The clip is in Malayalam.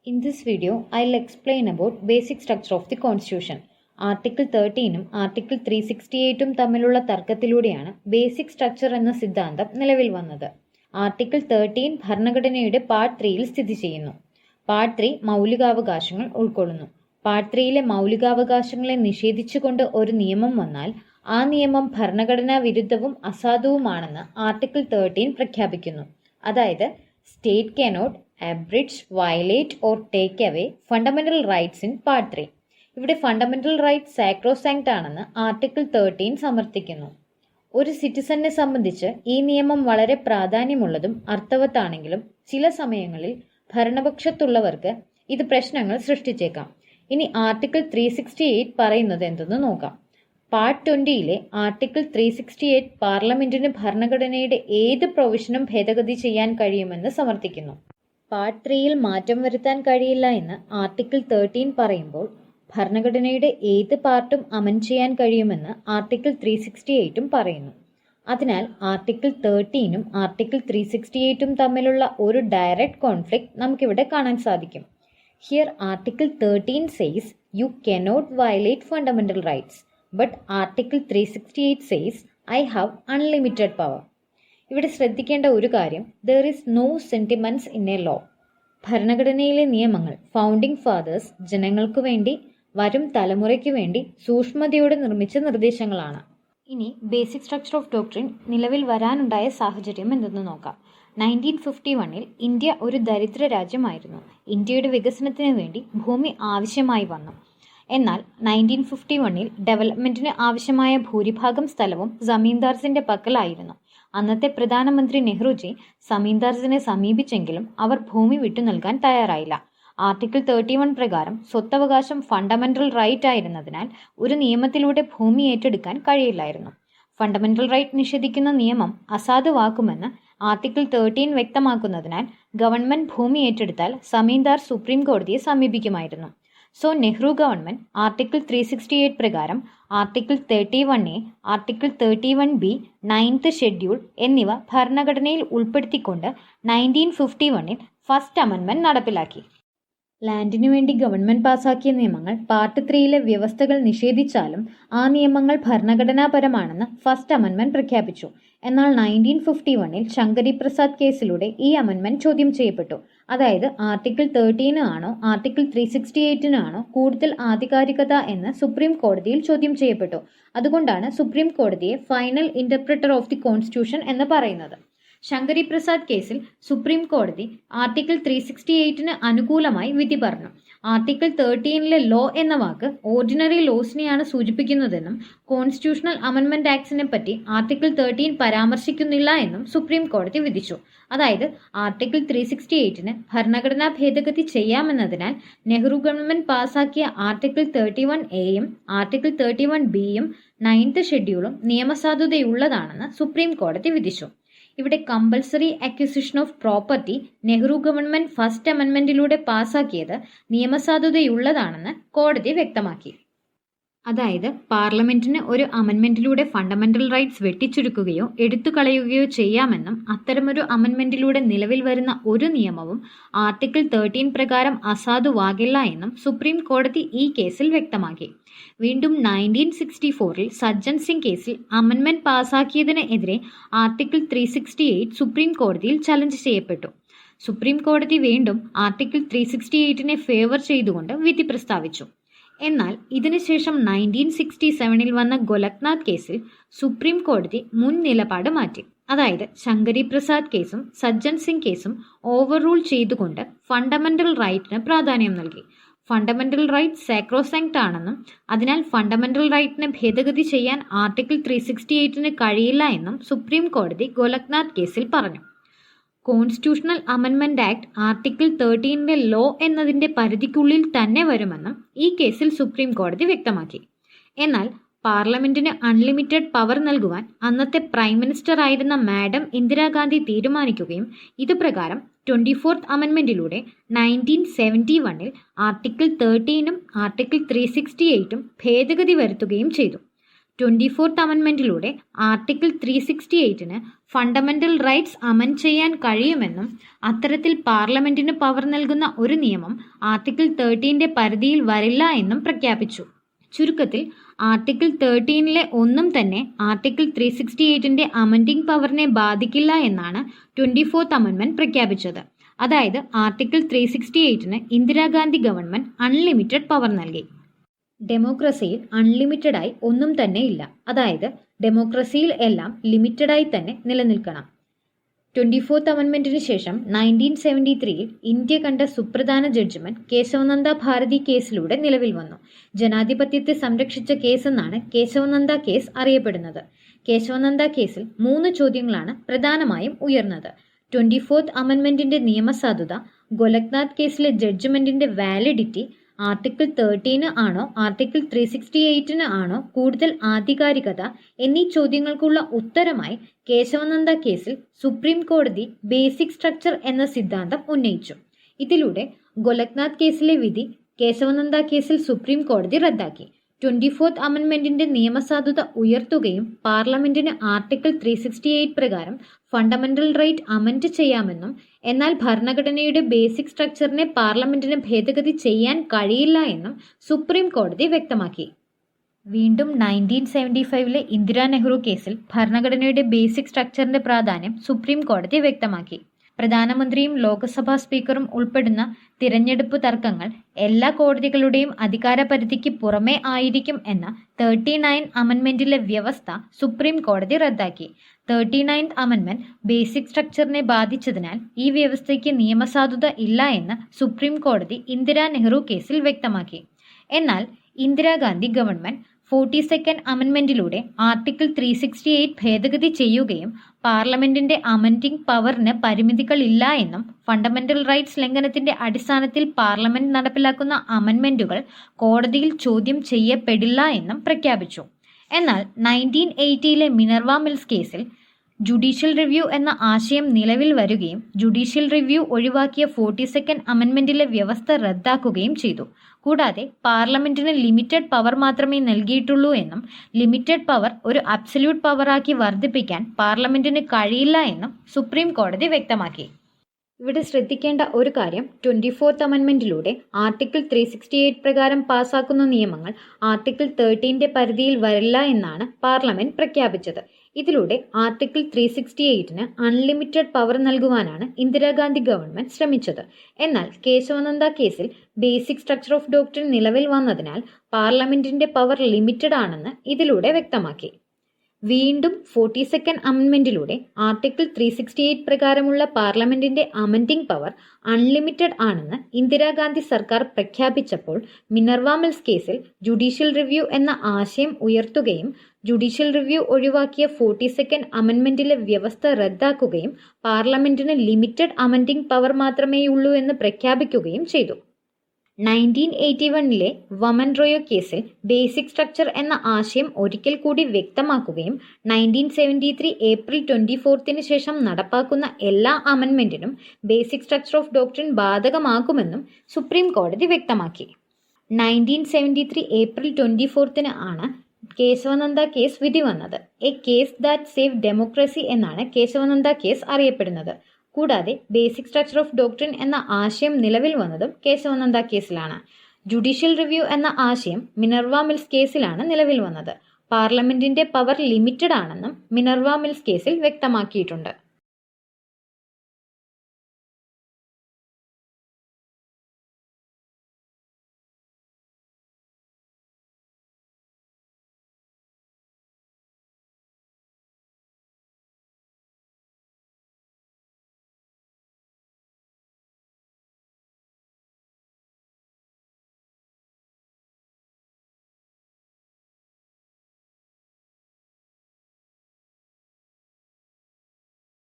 In this video, I'll explain about basic structure of the Constitution. Article 13ഉം ആർട്ടിക്കിൾ 368ഉം തമ്മിലുള്ള തർക്കത്തിലൂടെയാണ് ബേസിക് സ്ട്രക്ചർ എന്ന സിദ്ധാന്തം നിലവിൽ വന്നത്. ആർട്ടിക്കിൾ 13 ഭരണഘടനയുടെ പാർട്ട് 3യിൽ സ്ഥിതി ചെയ്യുന്നു. പാർട്ട് 3 മൗലികാവകാശങ്ങൾ ഉൾക്കൊള്ളുന്നു. പാർട്ട് 3യിലെ മൗലികാവകാശങ്ങളെ നിഷേധിച്ചുകൊണ്ട് ഒരു നിയമം വന്നാൽ ആ നിയമം ഭരണഘടനാ വിരുദ്ധവും അസാധുവുമാണെന്ന് ആർട്ടിക്കിൾ 13 പ്രഖ്യാപിക്കുന്നു. അതായത് state cannot abridge, violate or take away fundamental rights in Part 3. ഇവിടെ ഫണ്ടമെന്റൽ റൈറ്റ്സ് സാക്രോസാങ്ക്ട് ആണെന്ന് ആർട്ടിക്കിൾ 13 സമർത്ഥിക്കുന്നു. ഒരു സിറ്റിസനെ സംബന്ധിച്ച് ഈ നിയമം വളരെ പ്രാധാന്യമുള്ളതും അർത്ഥവത്താണെങ്കിലും ചില സമയങ്ങളിൽ ഭരണപക്ഷത്തുള്ളവർക്ക് ഇത് പ്രശ്നങ്ങൾ സൃഷ്ടിച്ചേക്കാം. ഇനി ആർട്ടിക്കിൾ 368 പറയുന്നത് എന്തെന്ന് നോക്കാം. പാർട്ട് 20യിലെ ആർട്ടിക്കിൾ 368 പാർലമെന്റിന് ഭരണഘടനയുടെ ഏത് പ്രൊവിഷനും ഭേദഗതി ചെയ്യാൻ കഴിയുമെന്ന് സമർത്ഥിക്കുന്നു. പാർട്ട് 3യിൽ മാറ്റം വരുത്താൻ കഴിയില്ല എന്ന് ആർട്ടിക്കിൾ 13 പറയുമ്പോൾ ഭരണഘടനയുടെ ഏത് പാർട്ടും അമെൻഡ് ചെയ്യാൻ കഴിയുമെന്ന് ആർട്ടിക്കിൾ 368ഉം പറയുന്നു. അതിനാൽ ആർട്ടിക്കിൾ 13ഉം ആർട്ടിക്കിൾ 368ഉം തമ്മിലുള്ള ഒരു ഡയറക്റ്റ് കോൺഫ്ലിക്റ്റ് നമുക്കിവിടെ കാണാൻ സാധിക്കും. Here article 13 says you cannot violate fundamental rights, but article 368 says I have unlimited power. ഇവിടെ ശ്രദ്ധിക്കേണ്ട ഒരു കാര്യം, there is no sentiments in a law. ഭരണഘടനയിലെ നിയമങ്ങൾ ഫൗണ്ടിംഗ് ഫാദേഴ്സ് ജനങ്ങൾക്കു വേണ്ടി, വരും തലമുറയ്ക്ക് വേണ്ടി സൂക്ഷ്മതയോടെ നിർമ്മിച്ച നിർദ്ദേശങ്ങളാണ്. ഇനി ബേസിക് സ്ട്രക്ചർ ഓഫ് ഡോക്ട്രിൻ നിലവിൽ വരാനുണ്ടായ സാഹചര്യം എന്തെന്ന് നോക്കാം. 1951 ഇന്ത്യ ഒരു ദരിദ്ര രാജ്യമായിരുന്നു. ഇന്ത്യയുടെ വികസനത്തിന് വേണ്ടി ഭൂമി ആവശ്യമായി വന്നു. എന്നാൽ 1951 ഡെവലപ്മെന്റിന് ആവശ്യമായ ഭൂരിഭാഗം സ്ഥലവും ജമീന്ദാർസിന്റെ പക്കലായിരുന്നു. അന്നത്തെ പ്രധാനമന്ത്രി നെഹ്റുജി സമീന്ദാർസിനെ സമീപിച്ചെങ്കിലും അവർ ഭൂമി വിട്ടു നൽകാൻ തയ്യാറായില്ല. ആർട്ടിക്കിൾ 31 പ്രകാരം സ്വത്തവകാശം ഫണ്ടമെന്റൽ റൈറ്റ് ആയിരുന്നതിനാൽ ഒരു നിയമത്തിലൂടെ ഭൂമി ഏറ്റെടുക്കാൻ കഴിയില്ലായിരുന്നു. ഫണ്ടമെന്റൽ റൈറ്റ് നിഷേധിക്കുന്ന നിയമം അസാധുവാക്കുമെന്ന് ആർട്ടിക്കിൾ 13 വ്യക്തമാക്കുന്നതിനാൽ ഗവൺമെന്റ് ഭൂമി ഏറ്റെടുത്താൽ സമീന്ദാർ സുപ്രീം കോടതിയെ സമീപിക്കുമായിരുന്നു. സോ നെഹ്റു ഗവൺമെന്റ് ആർട്ടിക്കിൾ 368 പ്രകാരം article 31A, article 31B, 9th schedule എന്നിവ ഭരണഘടനയിൽ ഉൾപ്പെടുത്തിക്കൊണ്ട് 1951 ഫസ്റ്റ് അമെൻമെന്റ് നടപ്പിലാക്കി. ലാൻഡിനു വേണ്ടി ഗവൺമെന്റ് പാസാക്കിയ നിയമങ്ങൾ പാർട്ട് 3യിലെ വ്യവസ്ഥകൾ നിഷേധിച്ചാലും ആ നിയമങ്ങൾ ഭരണഘടനാപരമാണെന്ന് ഫസ്റ്റ് അമെൻമെന്റ് പ്രഖ്യാപിച്ചു. എന്നാൽ 1951 ശങ്കരി പ്രസാദ് കേസിലൂടെ ഈ അമെൻമെന്റ് ചോദ്യം ചെയ്യപ്പെട്ടു. അതായത് ആർട്ടിക്കിൾ 13 ആണോ ആർട്ടിക്കിൾ 368 ആണോ കൂടുതൽ ആധികാരികത എന്ന് സുപ്രീം കോടതിയിൽ ചോദ്യം ചെയ്യപ്പെട്ടു. അതുകൊണ്ടാണ് സുപ്രീം കോടതിയെ final interpreter of the constitution എന്ന് പറയുന്നത്. ശങ്കരി പ്രസാദ് കേസിൽ സുപ്രീം കോടതി ആർട്ടിക്കിൾ 368 അനുകൂലമായി വിധി പറഞ്ഞു. ആർട്ടിക്കിൾ 13ലെ ലോ എന്ന വാക്ക് ഓർഡിനറി ലോസിനെയാണ് സൂചിപ്പിക്കുന്നതെന്നും കോൺസ്റ്റിറ്റ്യൂഷണൽ അമെൻമെന്റ് ആക്ട്സിനെ പറ്റി ആർട്ടിക്കിൾ 13 പരാമർശിക്കുന്നില്ല എന്നും സുപ്രീം കോടതി വിധിച്ചു. അതായത് ആർട്ടിക്കിൾ 368 ഭരണഘടനാ ഭേദഗതി ചെയ്യാമെന്നതിനാൽ നെഹ്റു ഗവൺമെന്റ് പാസാക്കിയ ആർട്ടിക്കിൾ 31Aയും ആർട്ടിക്കിൾ 31Bയും 9th ഷെഡ്യൂളും നിയമസാധുതയുള്ളതാണെന്ന് സുപ്രീം കോടതി വിധിച്ചു. ഇവിടെ compulsory acquisition of property Nehru government first അമെൻമെന്റിലൂടെ പാസാക്കിയത് നിയമസാധുതയുള്ളതാണെന്ന് കോടതി വ്യക്തമാക്കി. അതായത് പാർലമെന്റിന് ഒരു അമെൻമെന്റിലൂടെ ഫണ്ടമെന്റൽ റൈറ്റ്സ് വെട്ടിച്ചുരുക്കുകയോ എടുത്തുകളയുകയോ ചെയ്യാമെന്നും അത്തരമൊരു അമെൻമെന്റിലൂടെ നിലവിൽ വരുന്ന ഒരു നിയമവും ആർട്ടിക്കിൾ 13 പ്രകാരം അസാധുവാകില്ല എന്നും സുപ്രീം കോടതി ഈ കേസിൽ വ്യക്തമാക്കി. വീണ്ടും 1964 സജ്ജൻ സിംഗ് കേസിൽ അമെൻമെന്റ് പാസാക്കിയതിന് എതിരെ ആർട്ടിക്കിൾ 368 സുപ്രീം കോടതിയിൽ ചലഞ്ച് ചെയ്യപ്പെട്ടു. സുപ്രീം കോടതി വീണ്ടും ആർട്ടിക്കിൾ 368 ഫേവർ ചെയ്തുകൊണ്ട് വിധി പ്രസ്താവിച്ചു. എന്നാൽ ഇതിനുശേഷം 1967 വന്ന ഗോലക്നാഥ് കേസിൽ സുപ്രീം കോടതി മുൻ നിലപാട് മാറ്റി. അതായത് ശങ്കരി പ്രസാദ് കേസും സജ്ജൻ സിംഗ് കേസും ഓവർ റൂൾ ചെയ്തുകൊണ്ട് ഫണ്ടമെന്റൽ റൈറ്റിന് പ്രാധാന്യം നൽകി. ഫണ്ടമെന്റൽ റൈറ്റ് സാക്രോസാങ്ക്ട് ആണെന്നും അതിനാൽ ഫണ്ടമെന്റൽ റൈറ്റിനെ ഭേദഗതി ചെയ്യാൻ ആർട്ടിക്കിൾ 368 കഴിയില്ല എന്നും സുപ്രീം കോടതി ഗോലക്നാഥ് കേസിൽ പറഞ്ഞു. കോൺസ്റ്റിറ്റ്യൂഷണൽ അമെൻമെന്റ് ആക്ട് ആർട്ടിക്കിൾ 13ലെ ലോ എന്നതിന്റെ പരിധിക്കുള്ളിൽ തന്നെ വരുമെന്നും ഈ കേസിൽ സുപ്രീം കോടതി വ്യക്തമാക്കി. എന്നാൽ പാർലമെന്റിന് അൺലിമിറ്റഡ് പവർ നൽകുവാൻ അന്നത്തെ പ്രൈം മിനിസ്റ്റർ ആയിരുന്ന മാഡം ഇന്ദിരാഗാന്ധി തീരുമാനിക്കുകയും ഇതുപ്രകാരം 24th അമെൻമെന്റിലൂടെ 1971 ആർട്ടിക്കിൾ 13ഉം ആർട്ടിക്കിൾ 368 ഭേദഗതി വരുത്തുകയും ചെയ്തു. 24th അമെൻമെൻറ്റിലൂടെ ആർട്ടിക്കിൾ 368 ഫണ്ടമെൻ്റൽ റൈറ്റ്സ് അമെൻഡ് ചെയ്യാൻ കഴിയുമെന്നും അത്തരത്തിൽ പാർലമെൻറ്റിന് പവർ നൽകുന്ന ഒരു നിയമം ആർട്ടിക്കിൾ 13 പരിധിയിൽ വരില്ല എന്നും പ്രഖ്യാപിച്ചു. ചുരുക്കത്തിൽ ആർട്ടിക്കിൾ 13 ഒന്നും തന്നെ ആർട്ടിക്കിൾ 368 അമെൻഡിംഗ് പവറിനെ ബാധിക്കില്ല എന്നാണ് 24th അമെൻമെൻറ്റ് പ്രഖ്യാപിച്ചത്. അതായത് article 368 Indira Gandhi government unlimited power നൽകി. ഡെമോക്രസിയിൽ അൺലിമിറ്റഡായി ഒന്നും തന്നെ ഇല്ല. അതായത് ഡെമോക്രസിയിൽ എല്ലാം ലിമിറ്റഡായി തന്നെ നിലനിൽക്കണം. 24th അമെൻമെൻറ്റിന് ശേഷം 1973 ഇന്ത്യ കണ്ട സുപ്രധാന ജഡ്ജ്മെന്റ് കേശവനന്ദ ഭാരതി കേസിലൂടെ നിലവിൽ വന്നു. ജനാധിപത്യത്തെ സംരക്ഷിച്ച കേസ് എന്നാണ് കേശവനന്ദ കേസ് അറിയപ്പെടുന്നത്. കേശവനന്ദ കേസിൽ 3 ചോദ്യങ്ങളാണ് പ്രധാനമായും ഉയർന്നത്. 24th അമെൻമെൻറ്റിന്റെ നിയമസാധുത, ഗോലക്നാഥ് കേസിലെ ജഡ്ജ്മെന്റിന്റെ വാലിഡിറ്റി, ആർട്ടിക്കിൾ 13 ആണോ ആർട്ടിക്കിൾ 368 ആണോ കൂടുതൽ ആധികാരികത എന്നീ ചോദ്യങ്ങൾക്കുള്ള ഉത്തരമായി കേശവനന്ദ കേസിൽ സുപ്രീം കോടതി ബേസിക് സ്ട്രക്ചർ എന്ന സിദ്ധാന്തം ഉന്നയിച്ചു. ഇതിലൂടെ ഗോലക്നാഥ് കേസിലെ വിധി കേശവനന്ദ കേസിൽ സുപ്രീം കോടതി റദ്ദാക്കി. 24th അമെൻമെൻറ്റിന്റെ നിയമസാധുത ഉയർത്തുകയും പാർലമെന്റിന് ആർട്ടിക്കിൾ 368 പ്രകാരം ഫണ്ടമെന്റൽ റൈറ്റ് അമെൻഡ് ചെയ്യാമെന്നും എന്നാൽ ഭരണഘടനയുടെ ബേസിക് സ്ട്രക്ചറിനെ പാർലമെന്റിന് ഭേദഗതി ചെയ്യാൻ കഴിയില്ല എന്നും സുപ്രീം കോടതി വ്യക്തമാക്കി. വീണ്ടും 1975 ഇന്ദിരാ നെഹ്റു കേസിൽ ഭരണഘടനയുടെ ബേസിക് സ്ട്രക്ചറിന്റെ പ്രാധാന്യം സുപ്രീം കോടതി വ്യക്തമാക്കി. പ്രധാനമന്ത്രിയും ലോക്സഭാ സ്പീക്കറും ഉൾപ്പെടുന്ന തിരഞ്ഞെടുപ്പ് തർക്കങ്ങൾ എല്ലാ കോടതികളുടെയും അധികാരപരിധിക്ക് പുറമേ ആയിരിക്കും എന്ന 39th അമെൻമെൻറ്റിലെ വ്യവസ്ഥ സുപ്രീം കോടതി റദ്ദാക്കി. 39th അമെൻമെൻറ്റ് ബേസിക് സ്ട്രക്ചറിനെ ബാധിച്ചതിനാൽ ഈ വ്യവസ്ഥയ്ക്ക് നിയമസാധുത ഇല്ല എന്ന് സുപ്രീം കോടതി ഇന്ദിരാ നെഹ്റു കേസിൽ വ്യക്തമാക്കി. എന്നാൽ ഇന്ദിരാഗാന്ധി ഗവൺമെൻറ് 42nd അമെൻമെൻറ്റിലൂടെ ആർട്ടിക്കിൾ 368 ഭേദഗതി ചെയ്യുകയും പാർലമെന്റിന്റെ അമെൻഡിംഗ് പവറിന് പരിമിതികളില്ല എന്നും ഫണ്ടമെന്റൽ റൈറ്റ്സ് ലംഘനത്തിന്റെ അടിസ്ഥാനത്തിൽ പാർലമെന്റ് നടപ്പിലാക്കുന്ന അമെൻമെന്റുകൾ കോടതിയിൽ ചോദ്യം ചെയ്യപ്പെടില്ല എന്നും പ്രഖ്യാപിച്ചു. എന്നാൽ 1980 മിനർവ മിൽസ് കേസിൽ ജുഡീഷ്യൽ റിവ്യൂ എന്ന ആശയം നിലവിൽ വരികയും ജുഡീഷ്യൽ റിവ്യൂ ഒഴിവാക്കിയ 42nd അമെൻമെൻറ്റിലെ വ്യവസ്ഥ റദ്ദാക്കുകയും ചെയ്തു. കൂടാതെ പാർലമെന്റിന് ലിമിറ്റഡ് പവർ മാത്രമേ നൽകിയിട്ടുള്ളൂ എന്നും ലിമിറ്റഡ് പവർ ഒരു അബ്സല്യൂട്ട് പവറാക്കി വർദ്ധിപ്പിക്കാൻ പാർലമെന്റിന് കഴിയില്ല എന്നും സുപ്രീം കോടതി വ്യക്തമാക്കി. ഇവിടെ ശ്രദ്ധിക്കേണ്ട ഒരു കാര്യം, 24th അമെൻമെൻറ്റിലൂടെ ആർട്ടിക്കിൾ 368 പ്രകാരം പാസാക്കുന്ന നിയമങ്ങൾ ആർട്ടിക്കിൾ 13 പരിധിയിൽ വരില്ല എന്നാണ് പാർലമെന്റ് പ്രഖ്യാപിച്ചത്. ഇതിലൂടെ ആർട്ടിക്കിൾ 368 അൺലിമിറ്റഡ് പവർ നൽകുവാനാണ് ഇന്ദിരാഗാന്ധി ഗവൺമെന്റ് ശ്രമിച്ചത്. എന്നാൽ കേശവനന്ദ കേസിൽ ബേസിക് സ്ട്രക്ചർ ഓഫ് ഡോക്ട്രിൻ നിലവിൽ വന്നതിനാൽ പാർലമെന്റിന്റെ പവർ ലിമിറ്റഡ് ആണെന്ന് ഇതിലൂടെ വ്യക്തമാക്കി. വീണ്ടും 42nd അമെൻമെൻറ്റിലൂടെ ആർട്ടിക്കിൾ 368 പ്രകാരമുള്ള പാർലമെന്റിന്റെ അമെൻഡിംഗ് പവർ അൺലിമിറ്റഡ് ആണെന്ന് ഇന്ദിരാഗാന്ധി സർക്കാർ പ്രഖ്യാപിച്ചപ്പോൾ മിനർവ മിൽസ് കേസിൽ ജുഡീഷ്യൽ റിവ്യൂ എന്ന ആശയം ഉയർത്തുകയും ജുഡീഷ്യൽ റിവ്യൂ ഒഴിവാക്കിയ 42nd അമെൻമെൻറ്റിലെ വ്യവസ്ഥ റദ്ദാക്കുകയും പാർലമെന്റിന് ലിമിറ്റഡ് അമെൻഡിംഗ് പവർ മാത്രമേയുള്ളൂ എന്ന് പ്രഖ്യാപിക്കുകയും ചെയ്തു. 1981 വമൻ റോയോ കേസിൽ ബേസിക് സ്ട്രക്ചർ എന്ന ആശയം ഒരിക്കൽ കൂടി വ്യക്തമാക്കുകയും 1973 ഏപ്രിൽ 24 ശേഷം നടപ്പാക്കുന്ന എല്ലാ അമെൻമെന്റിനും ബേസിക് സ്ട്രക്ചർ ഓഫ് ഡോക്ട്രിൻ ബാധകമാക്കുമെന്നും സുപ്രീം കോടതി വ്യക്തമാക്കി. 1973 ഏപ്രിൽ 24 ആണ് കേശവനന്ദ കേസ് വിധി വന്നത്. A case that save democracy എന്നാണ് കേശവനന്ദ കേസ് അറിയപ്പെടുന്നത്. കൂടാതെ ബേസിക് സ്ട്രക്ചർ ഓഫ് ഡോക്ട്രിൻ എന്ന ആശയം നിലവിൽ വന്നതും കേശവനന്ദ കേസിലാണ്. ജുഡീഷ്യൽ റിവ്യൂ എന്ന ആശയം മിനർവ മിൽസ് കേസിലാണ് നിലവിൽ വന്നത്. പാർലമെന്റിന്റെ പവർ ലിമിറ്റഡ് ആണെന്നും മിനർവ മിൽസ് കേസിൽ വ്യക്തമാക്കിയിട്ടുണ്ട്.